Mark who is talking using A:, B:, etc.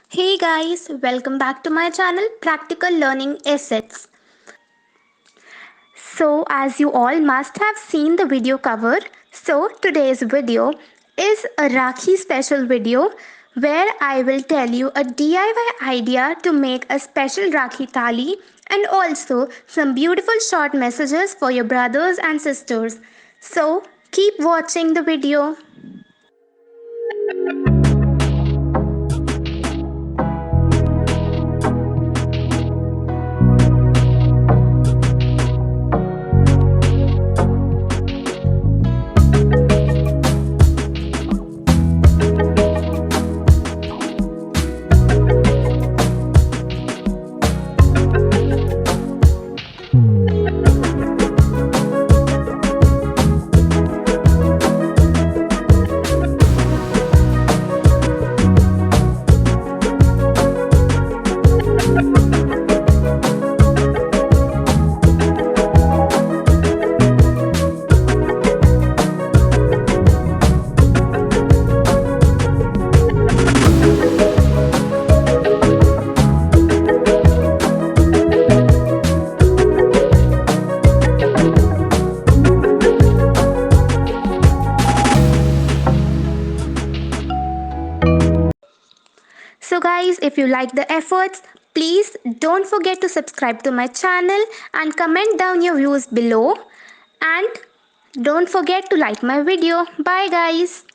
A: Hey guys, welcome back to my channel Practical Learning Assets. So, as you all must have seen the video cover, today's video is a Rakhi special video where I will tell you a DIY idea to make a special Rakhi thali and also some beautiful short messages for your brothers and sisters. So, keep watching the video. So, guys, if you like the efforts, please don't forget to subscribe to my channel and comment down your views below. And don't forget to like my video. Bye, guys.